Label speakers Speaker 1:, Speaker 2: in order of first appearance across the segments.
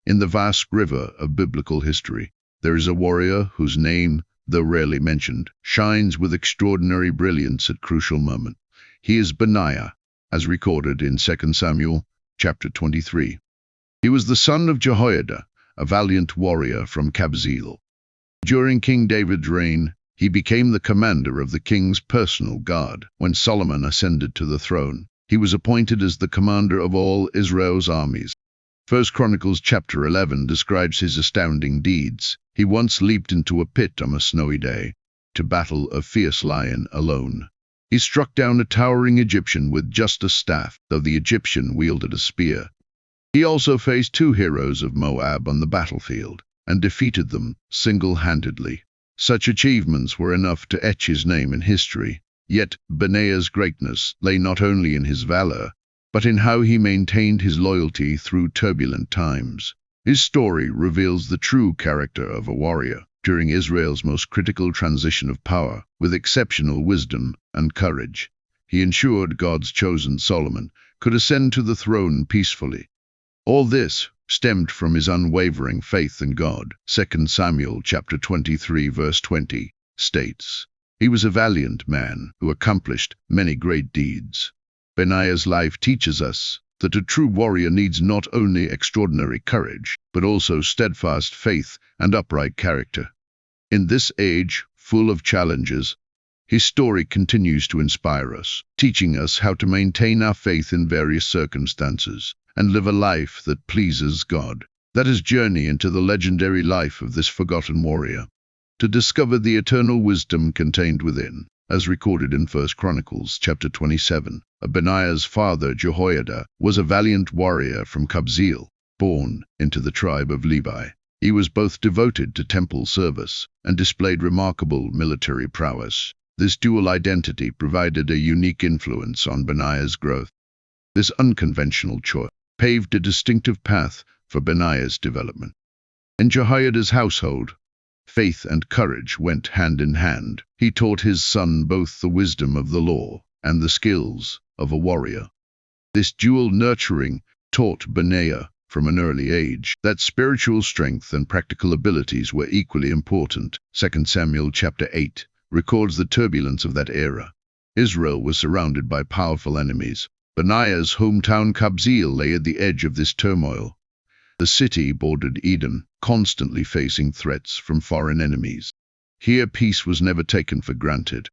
Speaker 1: In the vast river of biblical history, there is a warrior whose name, though rarely mentioned, shines with extraordinary brilliance at crucial moments. He is Benaiah, as recorded in 2 Samuel chapter 23. He was the son of Jehoiada, a valiant warrior from Kabzeel. During King David's reign, he became the commander of the king's personal guard. When Solomon ascended to the throne, he was appointed as the commander of all Israel's armies. 1 Chronicles chapter 11 describes his astounding deeds. He once leaped into a pit on a snowy day to battle a fierce lion alone. He struck down a towering Egyptian with just a staff, though the Egyptian wielded a spear. He also faced 2 heroes of Moab on the battlefield and defeated them single-handedly. Such achievements were enough to etch his name in history. Yet Benaiah's greatness lay not only in his valor, but in how he maintained his loyalty through turbulent times. His story reveals the true character of a warrior during Israel's most critical transition of power. With exceptional wisdom and courage, he ensured God's chosen Solomon could ascend to the throne peacefully. All this stemmed from his unwavering faith in God. 2 Samuel chapter 23 verse 20 states, "He was a valiant man who accomplished many great deeds." Benaiah's life teaches us that a true warrior needs not only extraordinary courage, but also steadfast faith and upright character. In this age, full of challenges, his story continues to inspire us, teaching us how to maintain our faith in various circumstances and live a life that pleases God. Let us journey into the legendary life of this forgotten warrior to discover the eternal wisdom contained within. As recorded in 1 Chronicles chapter 27, Benaiah's father Jehoiada was a valiant warrior from Kabzeel, born into the tribe of Levi. He was both devoted to temple service and displayed remarkable military prowess. This dual identity provided a unique influence on Benaiah's growth. This unconventional choice paved a distinctive path for Benaiah's development. In Jehoiada's household, faith and courage went hand in hand. He taught his son both the wisdom of the law and the skills of a warrior. This dual nurturing taught Benaiah from an early age that spiritual strength and practical abilities were equally important. 2 Samuel chapter 8 records the turbulence of that era. Israel was surrounded by powerful enemies. Benaiah's hometown Kabzeel lay at the edge of this turmoil. The city bordered Edom, constantly facing threats from foreign enemies. Here peace was never taken for granted.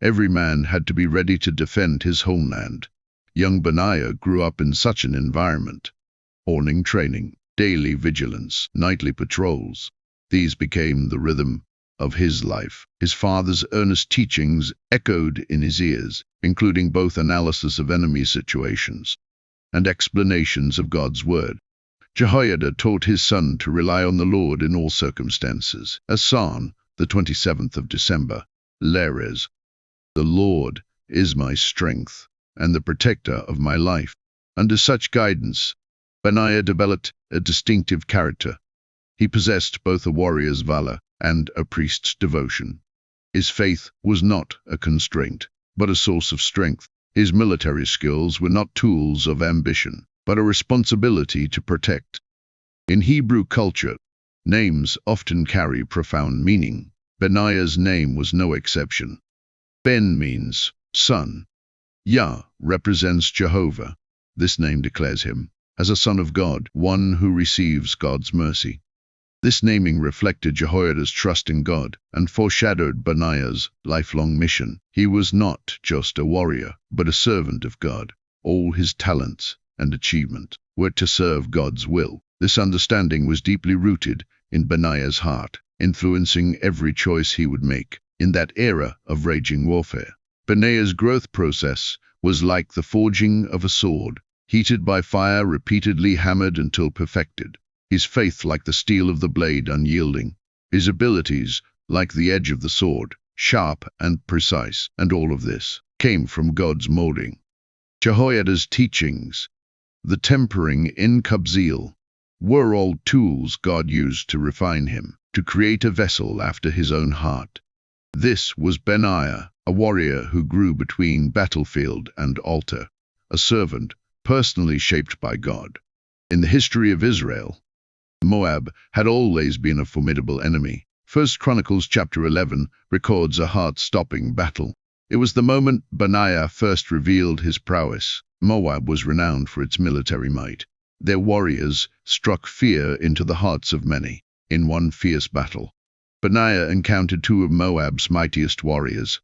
Speaker 1: Every man had to be ready to defend his homeland. Young Benaiah grew up in such an environment. Morning training, daily vigilance, nightly patrols. These became the rhythm of his life. His father's earnest teachings echoed in his ears, including both analysis of enemy situations and explanations of God's word. Jehoiada taught his son to rely on the Lord in all circumstances. As Psalm, the 27th of December, Lares, "The Lord is my strength and the protector of my life." Under such guidance, Benaiah developed a distinctive character. He possessed both a warrior's valor and a priest's devotion. His faith was not a constraint, but a source of strength. His military skills were not tools of ambition, but a responsibility to protect. In Hebrew culture, names often carry profound meaning. Benaiah's name was no exception. Ben means son. Yah represents Jehovah. This name declares him as a son of God, one who receives God's mercy. This naming reflected Jehoiada's trust in God and foreshadowed Benaiah's lifelong mission. He was not just a warrior, but a servant of God. All his talents and achievement were to serve God's will. This understanding was deeply rooted in Benaiah's heart, influencing every choice he would make. In that era of raging warfare, Benaiah's growth process was like the forging of a sword, heated by fire, repeatedly hammered until perfected. His faith like the steel of the blade, unyielding. His abilities like the edge of the sword, sharp and precise. And all of this came from God's molding. Jehoiada's teachings, the tempering in Kabzeel, were all tools God used to refine him, to create a vessel after his own heart. This was Benaiah, a warrior who grew between battlefield and altar, a servant personally shaped by God. In the history of Israel, Moab had always been a formidable enemy. 1 Chronicles chapter 11 records a heart-stopping battle. It was the moment Benaiah first revealed his prowess. Moab was renowned for its military might. Their warriors struck fear into the hearts of many. In one fierce battle, Benaiah encountered two of Moab's mightiest warriors.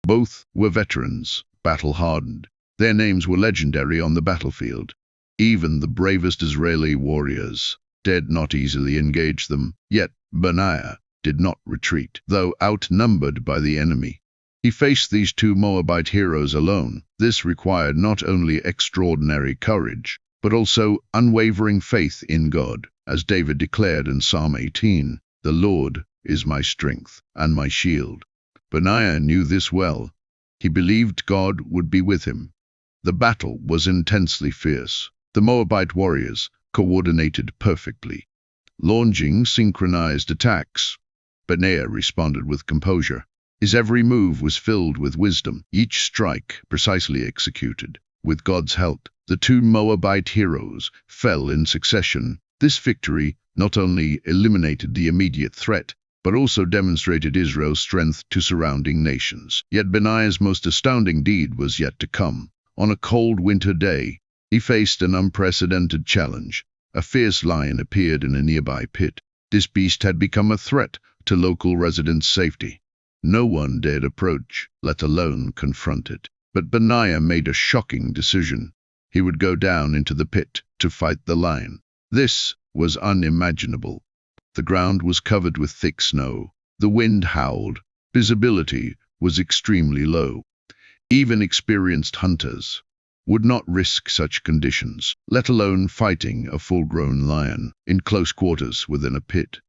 Speaker 1: Both were veterans, battle-hardened. Their names were legendary on the battlefield. Even the bravest Israeli warriors dared not easily engage them. Yet Benaiah did not retreat, though outnumbered by the enemy. He faced these two Moabite heroes alone. This required not only extraordinary courage, but also unwavering faith in God. As David declared in Psalm 18, "The Lord is my strength and my shield." Benaiah knew this well. He believed God would be with him. The battle was intensely fierce. The Moabite warriors coordinated perfectly, launching synchronized attacks. Benaiah responded with composure. His every move was filled with wisdom, each strike precisely executed. With God's help, the two Moabite heroes fell in succession. This victory not only eliminated the immediate threat, but also demonstrated Israel's strength to surrounding nations. Yet Benaiah's most astounding deed was yet to come. On a cold winter day, he faced an unprecedented challenge. A fierce lion appeared in a nearby pit. This beast had become a threat to local residents' safety. No one dared approach, let alone confront it. But Benaiah made a shocking decision. He would go down into the pit to fight the lion. This was unimaginable. The ground was covered with thick snow. The wind howled. Visibility was extremely low. Even experienced hunters would not risk such conditions, let alone fighting a full-grown lion in close quarters within a pit.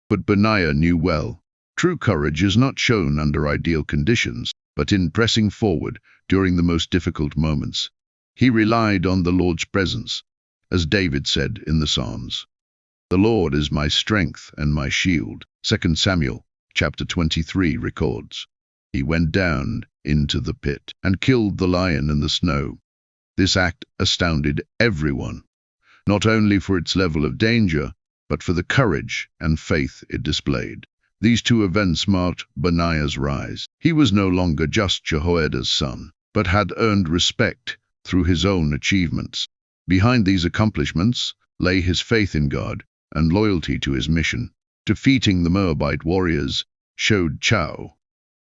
Speaker 1: But Benaiah knew well, true courage is not shown under ideal conditions, but in pressing forward during the most difficult moments. He relied on the Lord's presence, as David said in the Psalms. "The Lord is my strength and my shield." 2 Samuel chapter 23 records. He went down into the pit and killed the lion in the snow. This act astounded everyone, not only for its level of danger, but for the courage and faith it displayed. These two events marked Benaiah's rise. He was no longer just Jehoiada's son, but had earned respect through his own achievements. Behind these accomplishments lay his faith in God and loyalty to his mission. Defeating the Moabite warriors showed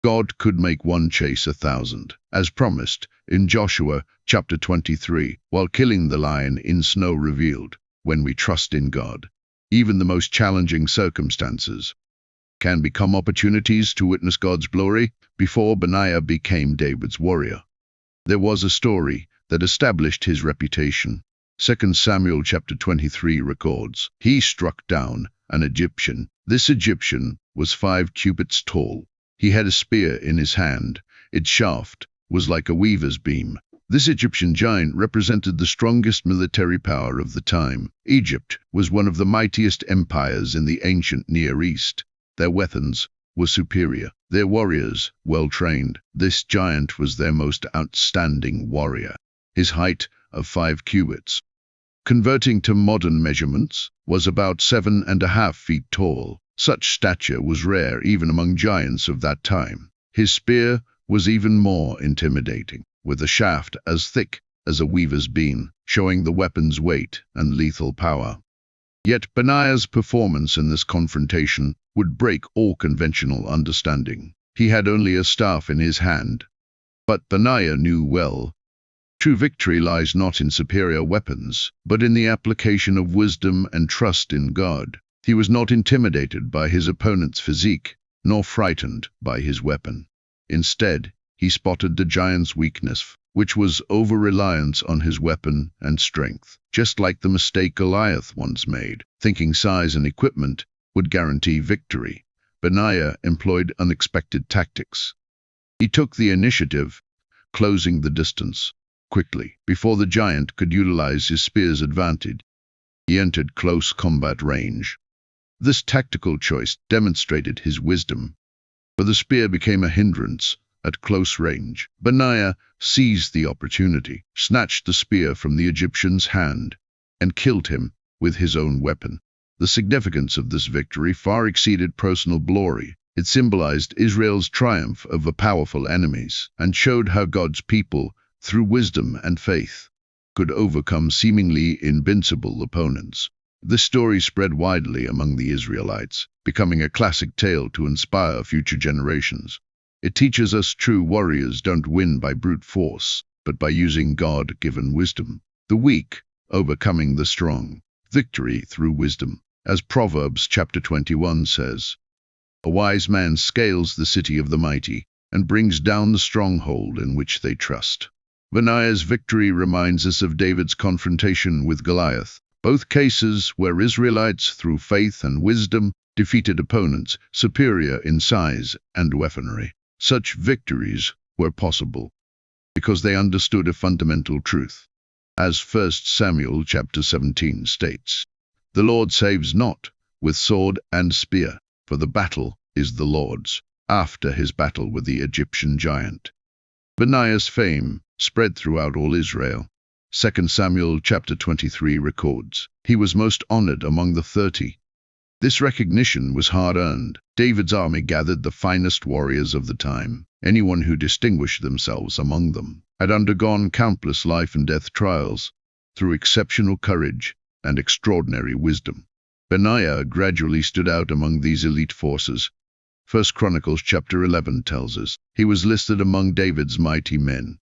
Speaker 1: God could make one chase 1,000, as promised in Joshua chapter 23, while killing the lion in snow revealed, when we trust in God, even the most challenging circumstances can become opportunities to witness God's glory. Before Benaiah became David's warrior, there was a story that established his reputation. 2 Samuel chapter 23 records, "He struck down an Egyptian. This Egyptian was 5 cubits tall. He had a spear in his hand. Its shaft was like a weaver's beam." This Egyptian giant represented the strongest military power of the time. Egypt was one of the mightiest empires in the ancient Near East. Their weapons were superior, their warriors well-trained. This giant was their most outstanding warrior. His height of 5 cubits, converting to modern measurements, was about 7.5 feet tall. Such stature was rare even among giants of that time. His spear was even more intimidating, with a shaft as thick as a weaver's beam, showing the weapon's weight and lethal power. Yet Benaiah's performance in this confrontation would break all conventional understanding. He had only a staff in his hand. But Benaiah knew well, true victory lies not in superior weapons, but in the application of wisdom and trust in God. He was not intimidated by his opponent's physique, nor frightened by his weapon. Instead, he spotted the giant's weakness, which was over-reliance on his weapon and strength. Just like the mistake Goliath once made, thinking size and equipment would guarantee victory, Benaiah employed unexpected tactics. He took the initiative, closing the distance quickly. Before the giant could utilize his spear's advantage, he entered close combat range. This tactical choice demonstrated his wisdom, for the spear became a hindrance at close range. Benaiah seized the opportunity, snatched the spear from the Egyptian's hand, and killed him with his own weapon. The significance of this victory far exceeded personal glory. It symbolized Israel's triumph over powerful enemies and showed how God's people, through wisdom and faith, could overcome seemingly invincible opponents. This story spread widely among the Israelites, becoming a classic tale to inspire future generations. It teaches us true warriors don't win by brute force, but by using God-given wisdom. The weak overcoming the strong. Victory through wisdom. As Proverbs chapter 21 says, "A wise man scales the city of the mighty and brings down the stronghold in which they trust." Benaiah's victory reminds us of David's confrontation with Goliath, both cases where Israelites, through faith and wisdom, defeated opponents superior in size and weaponry. Such victories were possible because they understood a fundamental truth. As 1 Samuel chapter 17 states, "The Lord saves not with sword and spear, for the battle is the Lord's," after his battle with the Egyptian giant. Benaiah's fame spread throughout all Israel. 2 Samuel chapter 23 records, "He was most honored among the 30. This recognition was hard-earned. David's army gathered the finest warriors of the time. Anyone who distinguished themselves among them had undergone countless life-and-death trials through exceptional courage and extraordinary wisdom. Benaiah gradually stood out among these elite forces. 1 Chronicles chapter 11 tells us, he was listed among David's mighty men.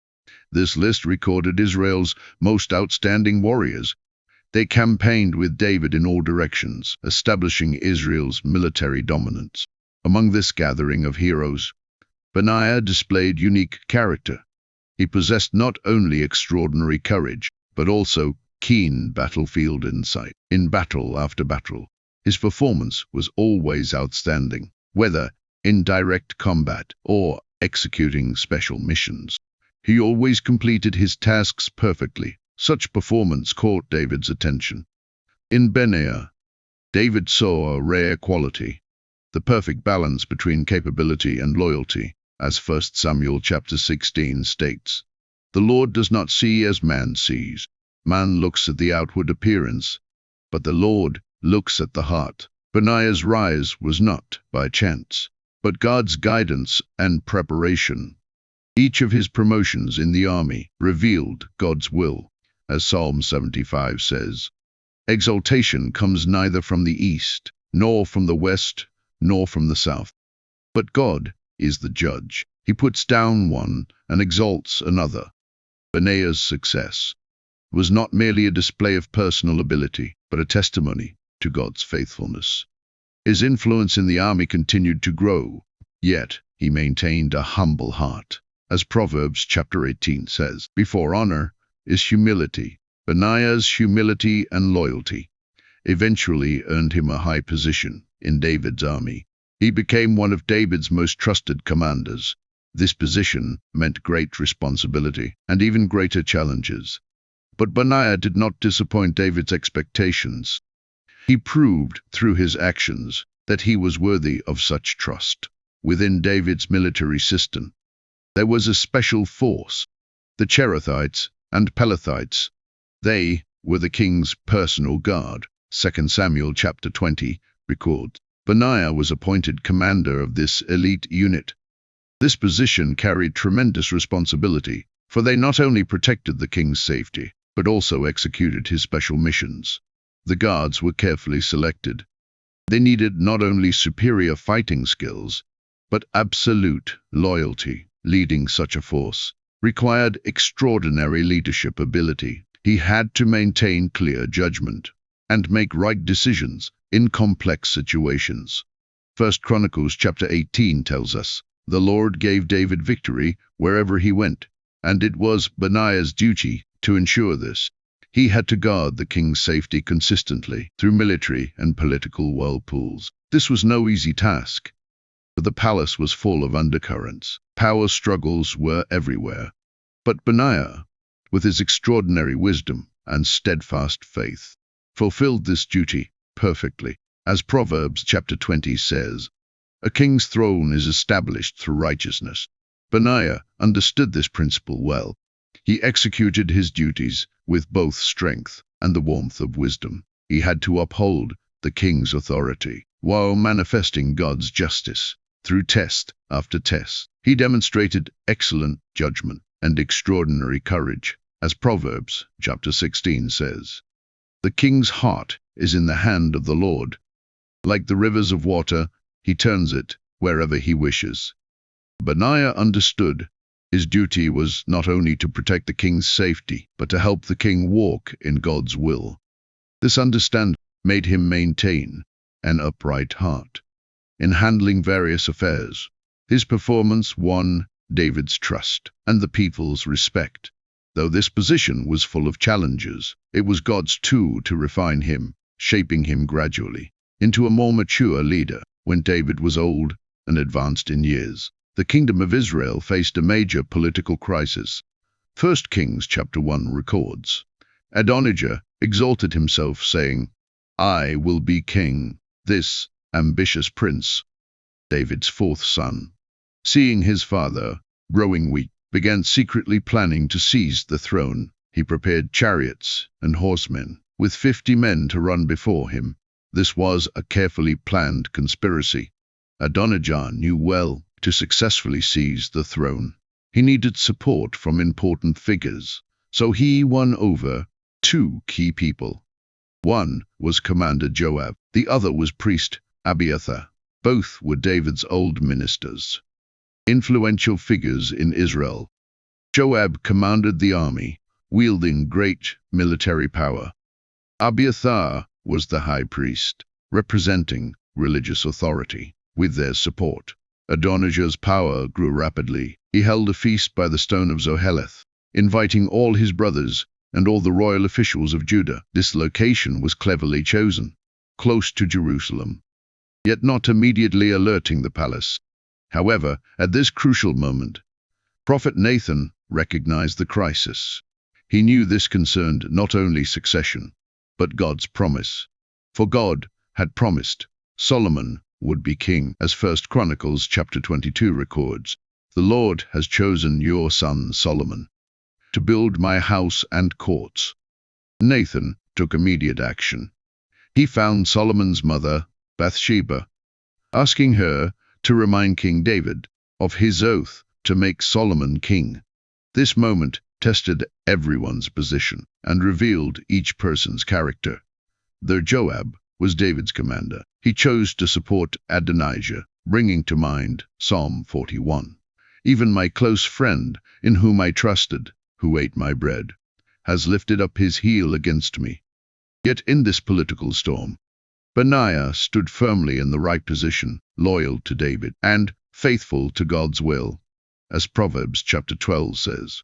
Speaker 1: This list recorded Israel's most outstanding warriors. They campaigned with David in all directions, establishing Israel's military dominance. Among this gathering of heroes, Benaiah displayed unique character. He possessed not only extraordinary courage, but also keen battlefield insight. In battle after battle, his performance was always outstanding, whether in direct combat or executing special missions. He always completed his tasks perfectly. Such performance caught David's attention. In Benaiah, David saw a rare quality, the perfect balance between capability and loyalty, as 1 Samuel chapter 16 states. The Lord does not see as man sees. Man looks at the outward appearance, but the Lord looks at the heart. Benaiah's rise was not by chance, but God's guidance and preparation. Each of his promotions in the army revealed God's will. As Psalm 75 says, "Exaltation comes neither from the east, nor from the west, nor from the south. But God is the judge. He puts down one and exalts another." Benaiah's success was not merely a display of personal ability, but a testimony to God's faithfulness. His influence in the army continued to grow, yet he maintained a humble heart. As Proverbs chapter 18 says, "Before honor is humility." Benaiah's humility and loyalty eventually earned him a high position in David's army. He became one of David's most trusted commanders. This position meant great responsibility and even greater challenges. But Benaiah did not disappoint David's expectations. He proved through his actions that he was worthy of such trust. Within David's military system, there was a special force, the Cherethites and Pelethites. They were the king's personal guard. 2 Samuel chapter 20 records, Benaiah was appointed commander of this elite unit. This position carried tremendous responsibility, for they not only protected the king's safety, but also executed his special missions. The guards were carefully selected. They needed not only superior fighting skills, but absolute loyalty. Leading such a force required extraordinary leadership ability. He had to maintain clear judgment and make right decisions in complex situations. 1 Chronicles chapter 18 tells us, "The Lord gave David victory wherever he went, and it was Benaiah's duty to ensure this." He had to guard the king's safety consistently through military and political whirlpools. This was no easy task. The palace was full of undercurrents. Power struggles were everywhere. But Benaiah, with his extraordinary wisdom and steadfast faith, fulfilled this duty perfectly. As Proverbs chapter 20 says, "A king's throne is established through righteousness." Benaiah understood this principle well. He executed his duties with both strength and the warmth of wisdom. He had to uphold the king's authority, while manifesting God's justice. Through test after test, he demonstrated excellent judgment and extraordinary courage, as Proverbs chapter 16 says. The king's heart is in the hand of the Lord. Like the rivers of water, he turns it wherever he wishes. Benaiah understood his duty was not only to protect the king's safety, but to help the king walk in God's will. This understanding made him maintain an upright heart. In handling various affairs, his performance won David's trust and the people's respect. Though this position was full of challenges, it was God's tool to refine him, shaping him gradually into a more mature leader. When David was old and advanced in years, the kingdom of Israel faced a major political crisis. 1 Kings chapter 1 records, Adonijah exalted himself, saying, "I will be king." This ambitious prince, David's fourth son, seeing his father growing weak, began secretly planning to seize the throne. He prepared chariots and horsemen, with 50 men to run before him. This was a carefully planned conspiracy. Adonijah knew well to successfully seize the throne, he needed support from important figures, so he won over 2 key people. One was Commander Joab, the other was priest Abiathar. Both were David's old ministers, influential figures in Israel. Joab commanded the army, wielding great military power. Abiathar was the high priest, representing religious authority. With their support, Adonijah's power grew rapidly. He held a feast by the stone of Zoheleth, inviting all his brothers and all the royal officials of Judah. This location was cleverly chosen, close to Jerusalem, yet not immediately alerting the palace. However, at this crucial moment, Prophet Nathan recognized the crisis. He knew this concerned not only succession, but God's promise. For God had promised Solomon would be king, as 1 Chronicles chapter 22 records. The Lord has chosen your son Solomon to build my house and courts. Nathan took immediate action. He found Solomon's mother, Bathsheba, asking her to remind King David of his oath to make Solomon king. This moment tested everyone's position and revealed each person's character. Though Joab was David's commander, he chose to support Adonijah, bringing to mind Psalm 41. Even my close friend, in whom I trusted, who ate my bread, has lifted up his heel against me. Yet in this political storm, Benaiah stood firmly in the right position, loyal to David and faithful to God's will. As Proverbs chapter 12 says,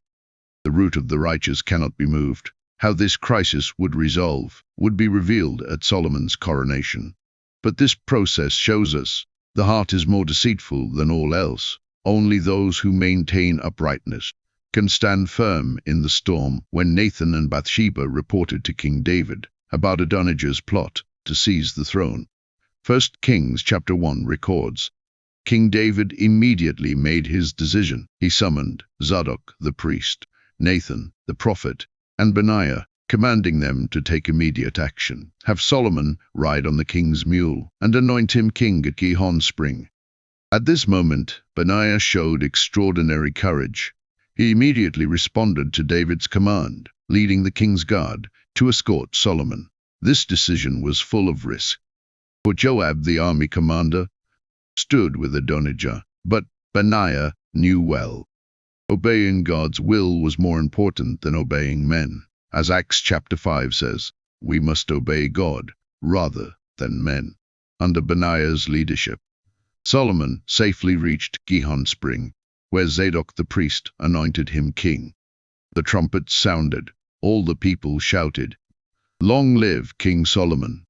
Speaker 1: the root of the righteous cannot be moved. How this crisis would resolve would be revealed at Solomon's coronation. But this process shows us the heart is more deceitful than all else. Only those who maintain uprightness can stand firm in the storm. When Nathan and Bathsheba reported to King David about Adonijah's plot to seize the throne, 1 Kings chapter 1 records, King David immediately made his decision. He summoned Zadok the priest, Nathan the prophet, and Benaiah, commanding them to take immediate action. Have Solomon ride on the king's mule and anoint him king at Gihon Spring. At this moment, Benaiah showed extraordinary courage. He immediately responded to David's command, leading the king's guard to escort Solomon. This decision was full of risk. For Joab, the army commander, stood with Adonijah, but Benaiah knew well, obeying God's will was more important than obeying men. As Acts chapter 5 says, we must obey God rather than men. Under Benaiah's leadership, Solomon safely reached Gihon Spring, where Zadok the priest anointed him king. The trumpets sounded. All the people shouted, "Long live King Solomon!"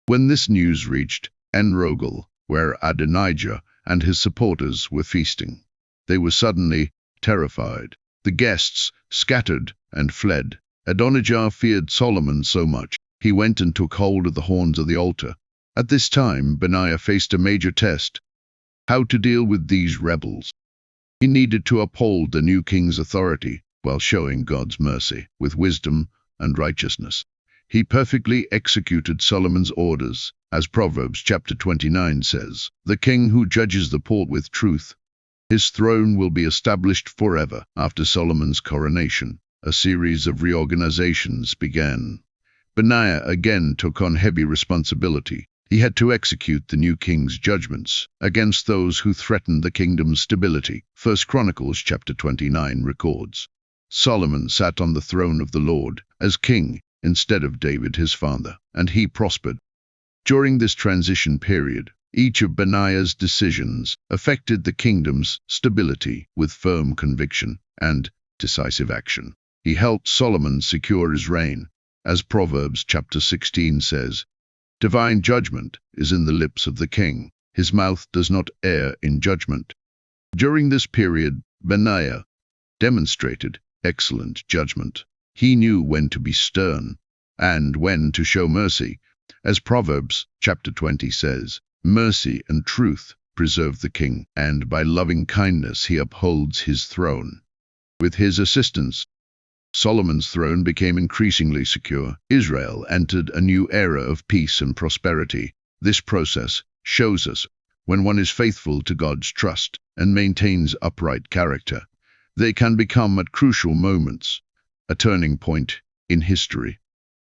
Speaker 1: When this news reached En-Rogel, where Adonijah and his supporters were feasting, they were suddenly terrified. The guests scattered and fled. Adonijah feared Solomon so much, he went and took hold of the horns of the altar. At this time, Benaiah faced a major test: how to deal with these rebels. He needed to uphold the new king's authority while showing God's mercy with wisdom and righteousness. He perfectly executed Solomon's orders, as Proverbs chapter 29 says. The king who judges the poor with truth, his throne will be established forever. After Solomon's coronation, a series of reorganizations began. Benaiah again took on heavy responsibility. He had to execute the new king's judgments against those who threatened the kingdom's stability. 1 Chronicles chapter 29 records, Solomon sat on the throne of the Lord as king instead of David his father, and he prospered. During this transition period, each of Benaiah's decisions affected the kingdom's stability with firm conviction and decisive action. He helped Solomon secure his reign, as Proverbs chapter 16 says, "Divine judgment is in the lips of the king. His mouth does not err in judgment." During this period, Benaiah demonstrated excellent judgment. He knew when to be stern and when to show mercy. As Proverbs chapter 20 says, "Mercy and truth preserve the king, and by loving kindness he upholds his throne." With his assistance, Solomon's throne became increasingly secure. Israel entered a new era of peace and prosperity. This process shows us when one is faithful to God's trust and maintains upright character, they can become at crucial moments a turning point in history.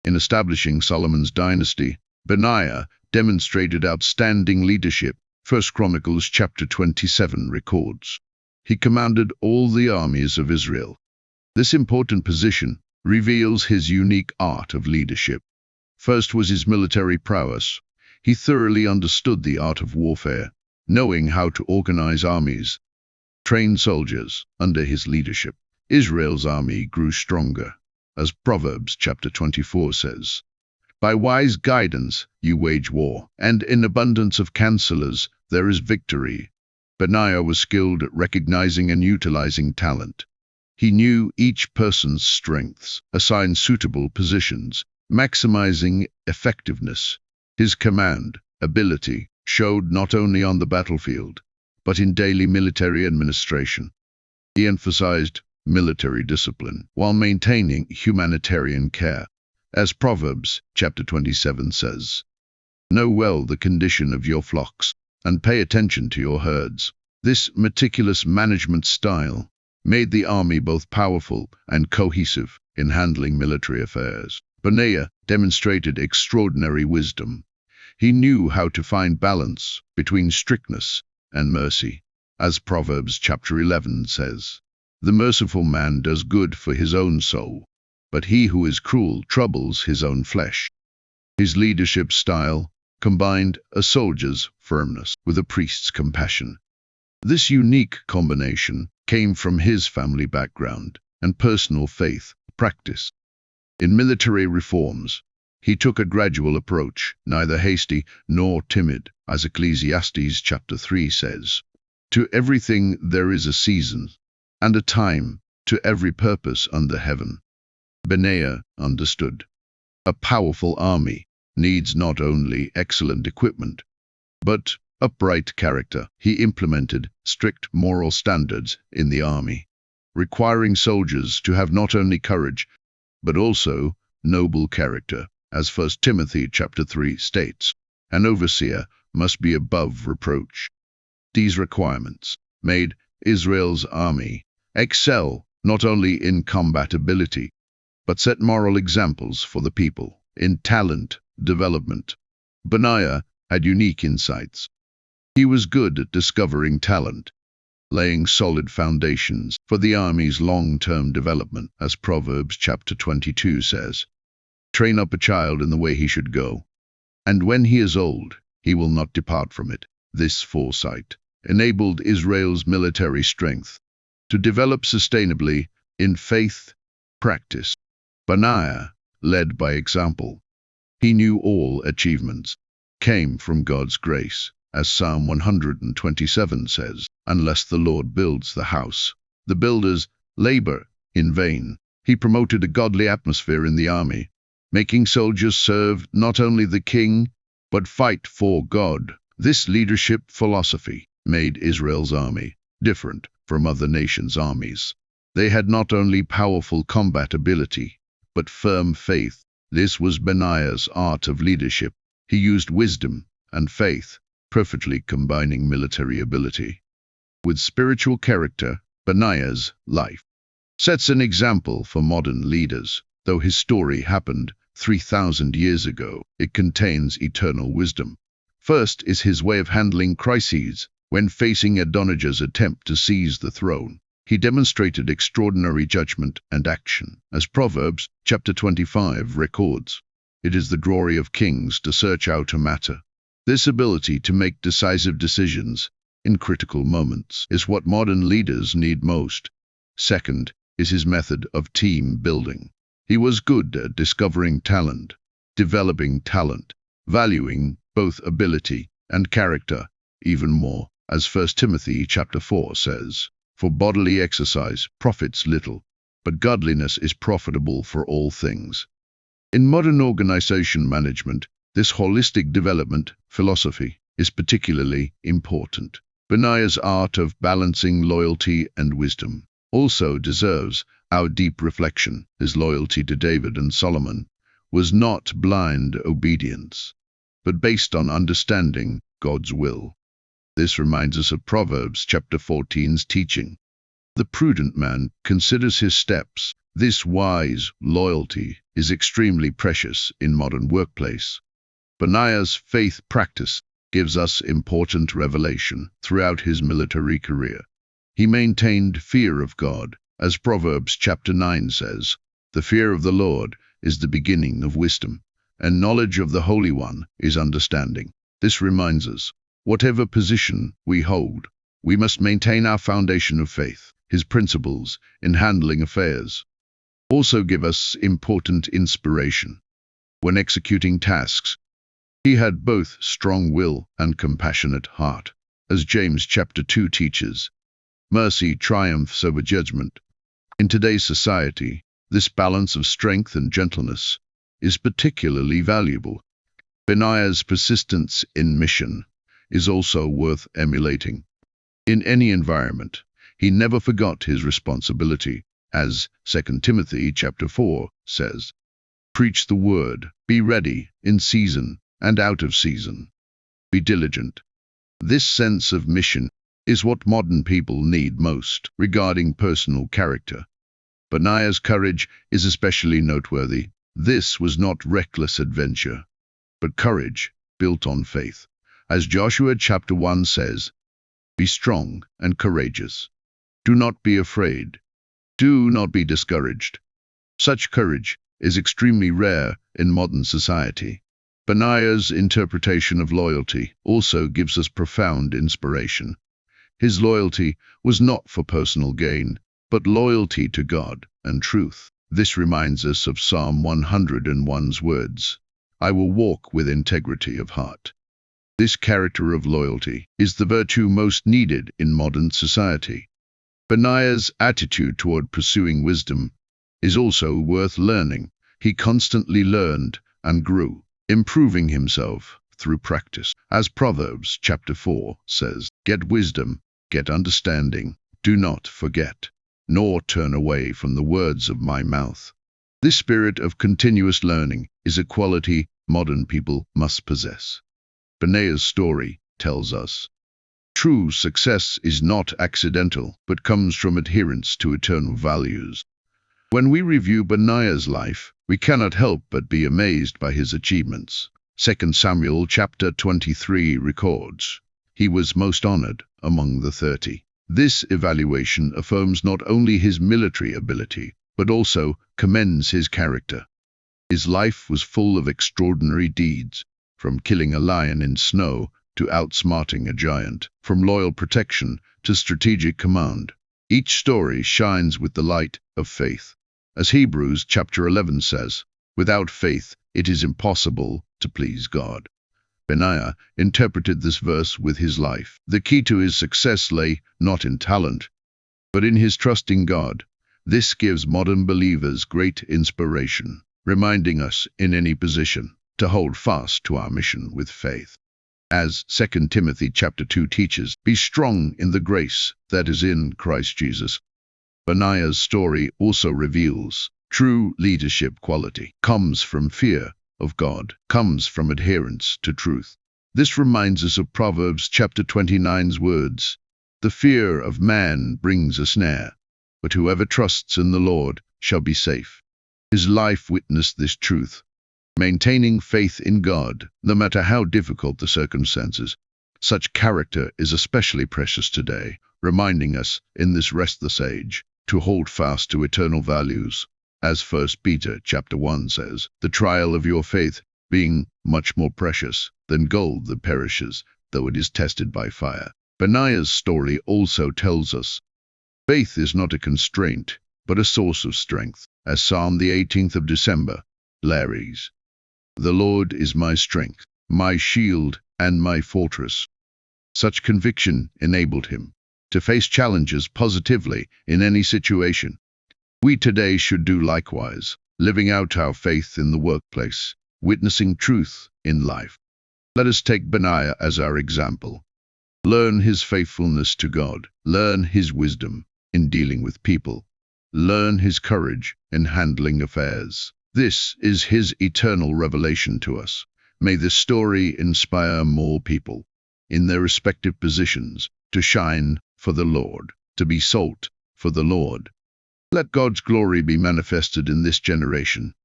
Speaker 1: In establishing Solomon's dynasty, Benaiah demonstrated outstanding leadership. 1 Chronicles chapter 27 records, he commanded all the armies of Israel. This important position reveals his unique art of leadership. First was his military prowess. He thoroughly understood the art of warfare, knowing how to organize armies, train soldiers. Under his leadership, Israel's army grew stronger, as Proverbs chapter 24 says. By wise guidance you wage war, and in abundance of counselors there is victory. Benaiah was skilled at recognizing and utilizing talent. He knew each person's strengths, assigned suitable positions, maximizing effectiveness. His command ability showed not only on the battlefield, but in daily military administration. He emphasized military discipline while maintaining humanitarian care. As Proverbs chapter 27 says, "Know well the condition of your flocks, and pay attention to your herds." This meticulous management style made the army both powerful and cohesive in handling military affairs. Benaiah demonstrated extraordinary wisdom. He knew how to find balance between strictness and mercy. As Proverbs chapter 11 says, "The merciful man does good for his own soul, but he who is cruel troubles his own flesh." His leadership style combined a soldier's firmness with a priest's compassion. This unique combination came from his family background and personal faith practice. In military reforms, he took a gradual approach, neither hasty nor timid, as Ecclesiastes chapter 3 says. "To everything there is a season, and a time to every purpose under heaven." Benaiah understood. A powerful army needs not only excellent equipment, but upright character. He implemented strict moral standards in the army, requiring soldiers to have not only courage, but also noble character. As 1 Timothy chapter 3 states, "An overseer must be above reproach." These requirements made Israel's army excel not only in combat ability, but set moral examples for the people. In talent development, Benaiah had unique insights. He was good at discovering talent, laying solid foundations for the army's long-term development. As Proverbs chapter 22 says, "Train up a child in the way he should go, and when he is old, he will not depart from it." This foresight enabled Israel's military strength to develop sustainably in faith practice. Benaiah led by example. He knew all achievements came from God's grace. As Psalm 127 says, "Unless the Lord builds the house, the builders labor in vain." He promoted a godly atmosphere in the army, making soldiers serve not only the king, but fight for God. This leadership philosophy made Israel's army different from other nations' armies. They had not only powerful combat ability, but firm faith, This was Benaiah's art of leadership. He used wisdom and faith, perfectly combining military ability with spiritual character. Benaiah's life sets an example for modern leaders. Though his story happened 3,000 years ago, it contains eternal wisdom. First is his way of handling crises. When facing Adonijah's attempt to seize the throne, he demonstrated extraordinary judgment and action. As Proverbs chapter 25 records, it is the glory of kings to search out a matter. This ability to make decisive decisions in critical moments is what modern leaders need most. Second is his method of team building. He was good at discovering talent, developing talent, valuing both ability and character even more. As 1 Timothy chapter 4 says, "For bodily exercise profits little, but godliness is profitable for all things." In modern organization management, this holistic development philosophy is particularly important. Benaiah's art of balancing loyalty and wisdom also deserves our deep reflection. His loyalty to David and Solomon was not blind obedience, but based on understanding God's will. This reminds us of Proverbs chapter 14's teaching. The prudent man considers his steps. This wise loyalty is extremely precious in modern workplace. Benaiah's faith practice gives us important revelation throughout his military career. He maintained fear of God. As Proverbs chapter 9 says, "The fear of the Lord is the beginning of wisdom, and knowledge of the Holy One is understanding." This reminds us, whatever position we hold, we must maintain our foundation of faith. His principles in handling affairs also give us important inspiration. When executing tasks, he had both strong will and compassionate heart. As James chapter 2 teaches, mercy triumphs over judgment. In today's society, this balance of strength and gentleness is particularly valuable. Benaiah's persistence in mission is also worth emulating. In any environment, he never forgot his responsibility. As 2 Timothy chapter 4 says, "Preach the word, be ready in season and out of season. Be diligent." This sense of mission is what modern people need most regarding personal character. Benaiah's courage is especially noteworthy. This was not reckless adventure, but courage built on faith. As Joshua chapter 1 says, "Be strong and courageous. Do not be afraid. Do not be discouraged." Such courage is extremely rare in modern society. Benaiah's interpretation of loyalty also gives us profound inspiration. His loyalty was not for personal gain, but loyalty to God and truth. This reminds us of Psalm 101's words, "I will walk with integrity of heart." This character of loyalty is the virtue most needed in modern society. Benaiah's attitude toward pursuing wisdom is also worth learning. He constantly learned and grew, improving himself through practice. As Proverbs chapter 4 says, "Get wisdom, get understanding, do not forget, nor turn away from the words of my mouth." This spirit of continuous learning is a quality modern people must possess. Benaiah's story tells us, true success is not accidental, but comes from adherence to eternal values. When we review Benaiah's life, we cannot help but be amazed by his achievements. 2 Samuel chapter 23 records, "He was most honored among the 30. This evaluation affirms not only his military ability, but also commends his character. His life was full of extraordinary deeds, from killing a lion in snow to outsmarting a giant, from loyal protection to strategic command. Each story shines with the light of faith. As Hebrews chapter 11 says, "Without faith it is impossible to please God." Benaiah interpreted this verse with his life. The key to his success lay not in talent, but in his trust in God. This gives modern believers great inspiration, reminding us in any position to hold fast to our mission with faith. As 2 Timothy chapter 2 teaches, "Be strong in the grace that is in Christ Jesus." Benaiah's story also reveals True leadership quality comes from fear of God, comes from adherence to truth. This reminds us of Proverbs chapter 29's words, "The fear of man brings a snare, but whoever trusts in the Lord shall be safe." His life witnessed this truth. Maintaining faith in God, no matter how difficult the circumstances. Such character is especially precious today, reminding us, in this restless age, to hold fast to eternal values. As 1 Peter chapter 1 says, "The trial of your faith being much more precious than gold that perishes, though it is tested by fire." Benaiah's story also tells us, faith is not a constraint, but a source of strength. As Psalm the 18th of December, Larry's, "The Lord is my strength, my shield, and my fortress." Such conviction enabled him to face challenges positively in any situation. We today should do likewise, living out our faith in the workplace, witnessing truth in life. Let us take Benaiah as our example. Learn his faithfulness to God, learn his wisdom in dealing with people, learn his courage in handling affairs. This is his eternal revelation to us. May this story inspire more people, in their respective positions, to shine for the Lord, to be salt for the Lord. Let God's glory be manifested in this generation.